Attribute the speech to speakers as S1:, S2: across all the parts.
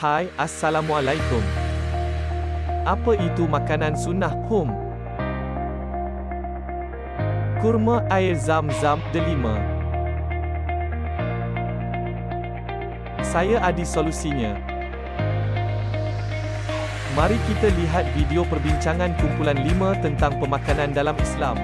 S1: Hai, Assalamualaikum. Apa itu makanan sunnah hum? Kurma air zam-zam delima. Saya ada solusinya. Mari kita lihat video perbincangan kumpulan 5 tentang pemakanan dalam Islam.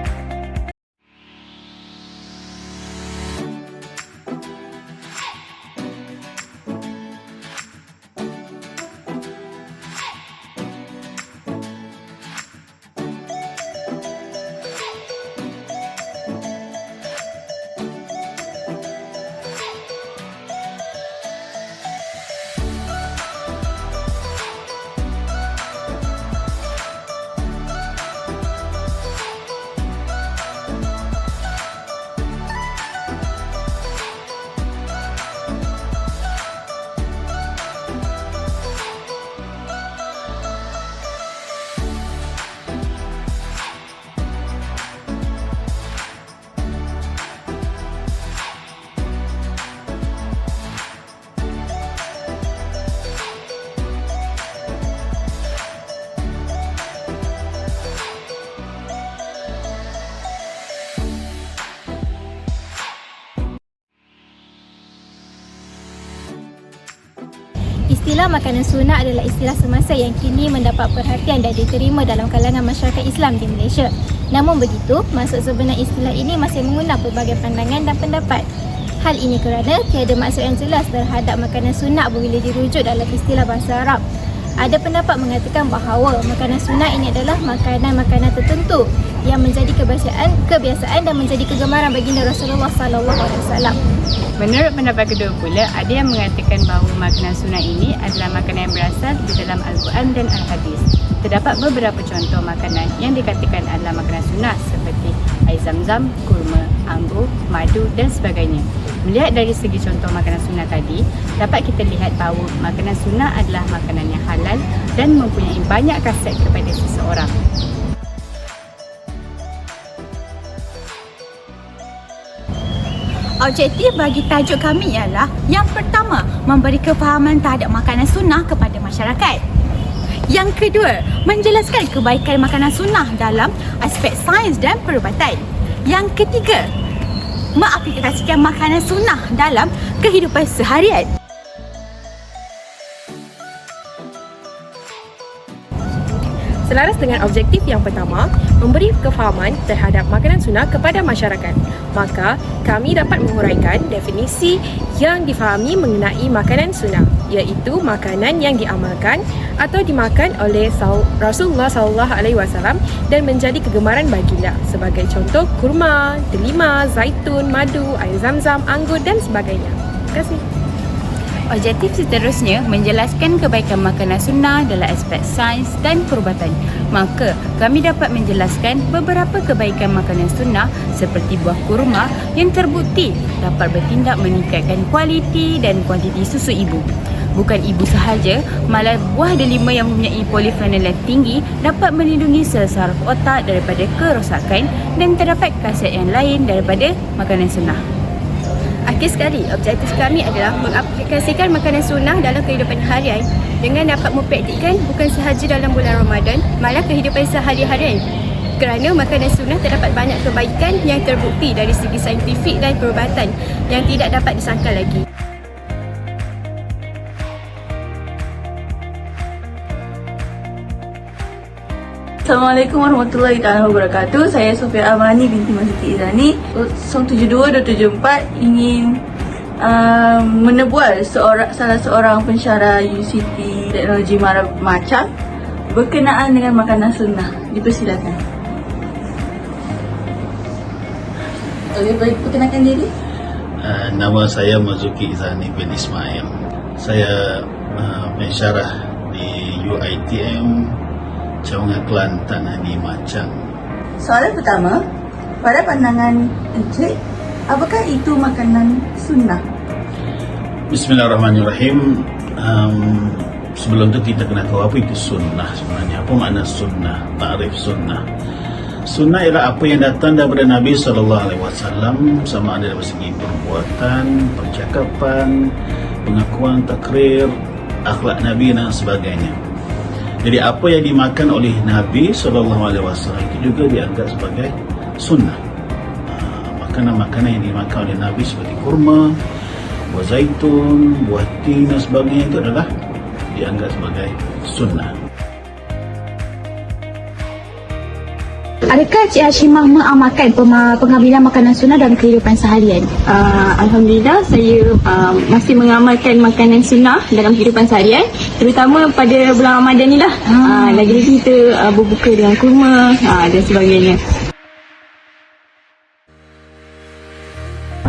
S2: Istilah makanan sunnah adalah istilah semasa yang kini mendapat perhatian dan diterima dalam kalangan masyarakat Islam di Malaysia. Namun begitu, maksud sebenar istilah ini masih mengundang pelbagai pandangan dan pendapat. Hal ini kerana tiada maksud yang jelas terhadap makanan sunnah apabila dirujuk dalam istilah bahasa Arab. Ada pendapat mengatakan bahawa makanan sunnah ini adalah makanan-makanan tertentu yang menjadi kebiasaan dan menjadi kegemaran baginda Rasulullah SAW.
S3: Menurut pendapat kedua pula, ada yang mengatakan bahawa makanan sunnah ini adalah makanan yang berasal di dalam Al-Quran dan Al-Hadis. Terdapat beberapa contoh makanan yang dikatakan adalah makanan sunnah seperti air zam-zam, kurma, anggur, madu dan sebagainya. Melihat dari segi contoh makanan sunnah tadi, dapat kita lihat bahawa makanan sunnah adalah makanan yang halal dan mempunyai banyak khasiat kepada seseorang.
S4: Objektif bagi tajuk kami ialah yang pertama, memberi kefahaman terhadap makanan sunnah kepada masyarakat. Yang kedua, menjelaskan kebaikan makanan sunnah dalam aspek sains dan perubatan. Yang ketiga, mengaplikasikan makanan sunnah dalam kehidupan seharian.
S5: Selaras dengan objektif yang pertama, memberi kefahaman terhadap makanan sunnah kepada masyarakat, maka kami dapat menguraikan definisi yang difahami mengenai makanan sunnah, iaitu makanan yang diamalkan atau dimakan oleh Rasulullah SAW dan menjadi kegemaran baginda, sebagai contoh kurma, delima, zaitun, madu, air zam-zam, anggur dan sebagainya. Terima kasih.
S3: Objektif seterusnya menjelaskan kebaikan makanan sunnah dalam aspek sains dan perubatan. Maka kami dapat menjelaskan beberapa kebaikan makanan sunnah seperti buah kurma yang terbukti dapat bertindak meningkatkan kualiti dan kuantiti susu ibu. Bukan ibu sahaja, malah buah delima yang mempunyai polifenol yang tinggi dapat melindungi sel saraf otak daripada kerosakan dan terdapat khasiat yang lain daripada makanan sunnah.
S6: Akhir sekali, objektif kami adalah mengaplikasikan makanan sunnah dalam kehidupan harian dengan dapat mempraktikkan bukan sahaja dalam bulan Ramadan, malah kehidupan sehari-harian. Kerana makanan sunnah terdapat banyak kebaikan yang terbukti dari segi saintifik dan perubatan yang tidak dapat disangkal lagi.
S7: Assalamualaikum warahmatullahi wabarakatuh. Saya Sofia Amani binti Masiti Izani, 072-274, ingin menebual salah seorang pensyarah UCT Teknologi Macang berkenaan dengan makanan sunnah. Dipersilakan. Okey, baik, perkenalkan diri.
S8: Nama saya Mazuki Izani bin Ismail. Saya pensyarah di UiTM Cawangan Kelantan di Macang.
S7: Soalan pertama, pada pandangan Encik, apakah itu makanan sunnah?
S8: Bismillahirrahmanirrahim. Sebelum itu kita kena tahu apa itu sunnah sebenarnya. Apa makna sunnah? Ta'rif sunnah. Sunnah ialah apa yang datang daripada Nabi SAW, sama ada dari segi perbuatan, percakapan, pengakuan, takrir, akhlak Nabi dan sebagainya. Jadi apa yang dimakan oleh Nabi SAW itu juga dianggap sebagai sunnah. Makanan-makanan yang dimakan oleh Nabi seperti kurma, buah zaitun, buah tin dan sebagainya itu adalah dianggap sebagai sunnah.
S4: Adakah Cik Hashimah mengamalkan pengambilan makanan sunnah dalam kehidupan seharian?
S6: Alhamdulillah, saya masih mengamalkan makanan sunnah dalam kehidupan seharian, terutama pada bulan Ramadan ni lah. Lagi-lagi kita berbuka dengan kurma dan sebagainya.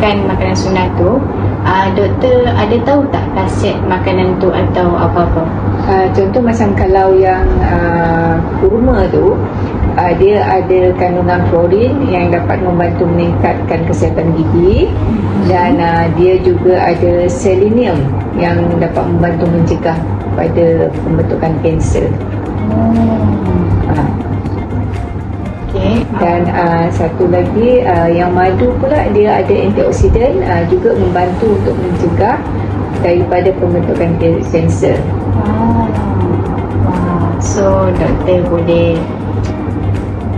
S3: Kan makanan sunnah tu, doktor ada tahu tak khasiat makanan tu atau apa-apa?
S9: Contoh macam kalau yang kurma tu, dia ada kandungan fluorin yang dapat membantu meningkatkan kesihatan gigi, dan dia juga ada selenium yang dapat membantu mencegah pada pembentukan kanser. Dan satu lagi yang madu pula, dia ada antioksidan, juga membantu untuk mencegah daripada pembentukan kanser.
S3: So doktor boleh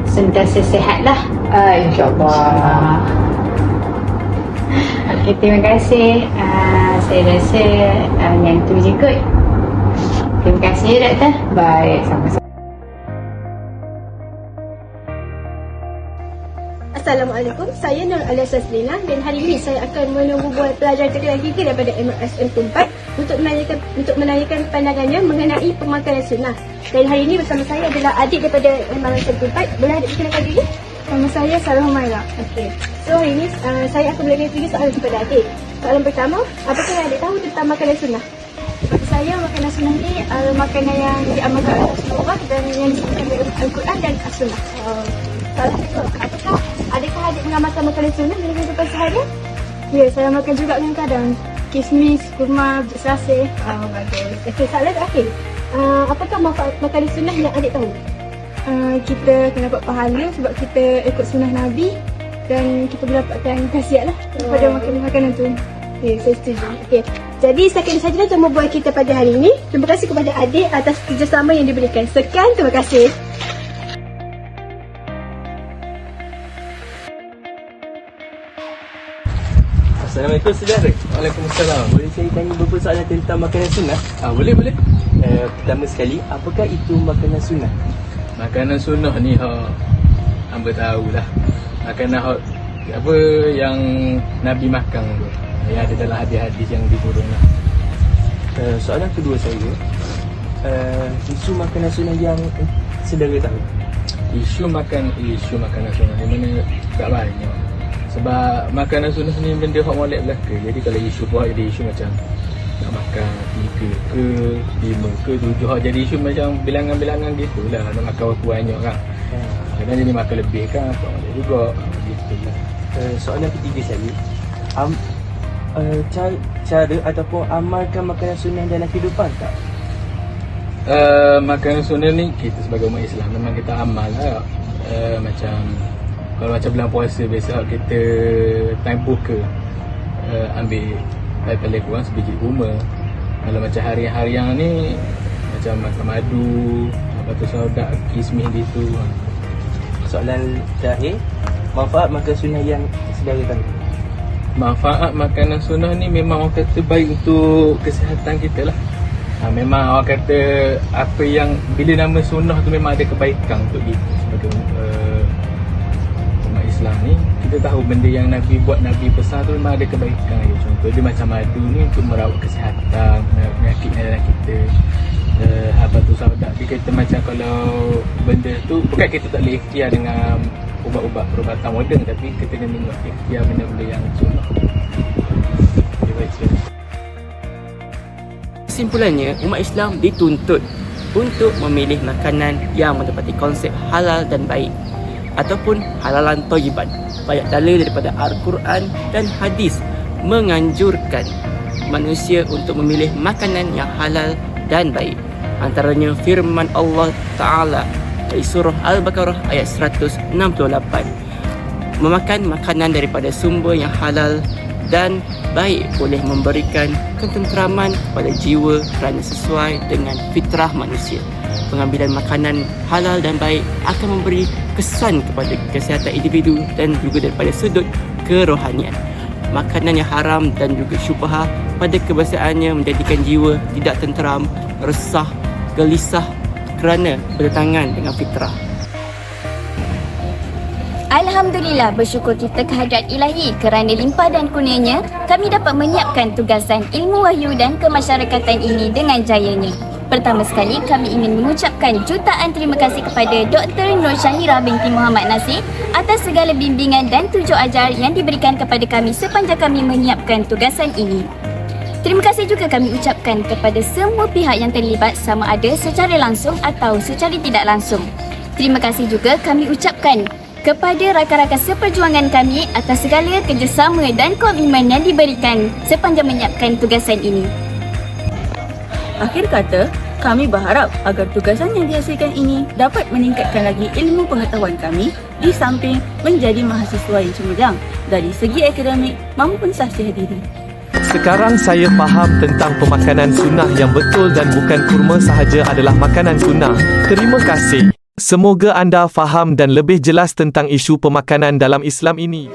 S3: sentiasa sihat lah.
S9: InsyaAllah.
S3: Okey, terima kasih. Saya rasa yang tu je kot. Terima kasih doktor.
S9: Baik, sama-sama.
S6: Assalamualaikum, saya Nur Alia Saslina dan hari ini saya akan menunggu buat pelajar tingkatan 3 daripada MRSM Tumpat untuk menanyakan pandangannya mengenai pemakanan sunnah. Dan hari ini bersama saya adalah adik daripada MRSM Tumpat. Boleh adik perkenalkan diri? Nama saya Sarah Humaira. Okey. So hari ini saya akan berikan 3 soalan kepada adik. Soalan pertama, apakah yang adik tahu tentang makanan sunnah? Bagi saya, makanan sunnah ni makanan yang diamalkan oleh Rasulullah dan yang disebutkan dalam Al-Quran dan As-Sunnah. Soalan kedua, adakah adik mengamalkan makanan sunnah dalam kehidupan seharian? Ya, saya makan juga kadang-kadang. Kismis, kurma, biji selasih. Bagus. Okey, soalan terakhir. Apakah manfaat makanan sunnah yang adik tahu? Kita akan dapat pahala sebab kita ikut sunnah Nabi, dan kita boleh dapatkan khasiat lah daripada makanan tu. Okay, saya setuju. Okay. Jadi setakat ini sahaja jumpa buat kita pada hari ini. Terima kasih kepada adik atas kerjasama yang diberikan. Sekian, terima kasih.
S10: Assalamualaikum saudara. Waalaikumsalam. Boleh saya tanya beberapa soalan tentang makanan sunnah? Boleh. Pertama sekali, apakah itu makanan sunnah?
S11: Makanan sunnah ni hamba tahulah. Makanan apa yang Nabi makan tu, yang ada dalam hadis-hadis yang diturun lah.
S10: Soalan kedua saya, isu makanan sunnah yang saudara tahu.
S11: Isu makanan sunnah ni mana tak banyak. Sebab makanan sunnah ni benda hak molek belaka. Jadi kalau isu buat jadi isu macam nak makan 3 ke 5 ke 7, hak jadi isu macam bilangan-bilangan gitulah. Nak makan berapa banyak kan. Kadang jadi makan lebih kan, tak molek juga. Gitulah.
S10: Soalan ketiga saya, cara ataupun amalkan makanan sunnah dalam kehidupan tak?
S11: Makanan sunnah ni kita sebagai umat Islam memang kita amal lah. Macam kalau macam bulan puasa biasa kita time buka, ambil paling kurang sebiji kurma. Kalau macam hari-harian ni macam makan madu, batu saudak, kismis gitu.
S10: Soalan terakhir, manfaat makanan sunnah yang saudara tahu.
S11: Manfaat makanan sunnah ni memang orang kata baik untuk kesihatan kita lah. Memang orang kata apa yang bila nama sunnah tu memang ada kebaikan untuk kita sebagai umat Islam ni. Kita tahu benda yang Nabi buat, Nabi pesan tu memang ada kebaikan. Contoh dia macam madu ni untuk merawat kesihatan, penyakit dalam kita. Batu saudak dia kata macam kalau benda tu bukan kita tak boleh ikhtiar dengan ubat-ubat perubatan moden, tapi kita kena ikhtiar benda-benda yang sunnah.
S12: Kesimpulannya, umat Islam dituntut untuk memilih makanan yang menepati konsep halal dan baik ataupun halalan thayyiban. Banyak dalil daripada Al-Quran dan hadis menganjurkan manusia untuk memilih makanan yang halal dan baik. Antaranya firman Allah Ta'ala dari surah Al-Baqarah ayat 168. Memakan makanan daripada sumber yang halal dan baik boleh memberikan ketenteraman kepada jiwa kerana sesuai dengan fitrah manusia. Pengambilan makanan halal dan baik akan memberi kesan kepada kesihatan individu dan juga daripada sudut kerohanian. Makanan yang haram dan juga syubhah pada kebiasaannya menjadikan jiwa tidak tenteram, resah, gelisah kerana bertentangan dengan fitrah.
S2: Alhamdulillah, bersyukur kita kehadrat ilahi kerana limpah dan kurnianya kami dapat menyiapkan tugasan ilmu wahyu dan kemasyarakatan ini dengan jayanya. Pertama sekali, kami ingin mengucapkan jutaan terima kasih kepada Dr. Nur Syahira binti Muhammad Nasir atas segala bimbingan dan tunjuk ajar yang diberikan kepada kami sepanjang kami menyiapkan tugasan ini. Terima kasih juga kami ucapkan kepada semua pihak yang terlibat sama ada secara langsung atau secara tidak langsung. Terima kasih juga kami ucapkan kepada rakan-rakan seperjuangan kami atas segala kerjasama dan komitmen yang diberikan sepanjang menyiapkan tugasan ini.
S3: Akhir kata, kami berharap agar tugasan yang dihasilkan ini dapat meningkatkan lagi ilmu pengetahuan kami di samping menjadi mahasiswa yang cemerlang dari segi akademik maupun sahsiah diri.
S1: Sekarang saya faham tentang pemakanan sunnah yang betul dan bukan kurma sahaja adalah makanan sunnah. Terima kasih. Semoga anda faham dan lebih jelas tentang isu pemakanan dalam Islam ini.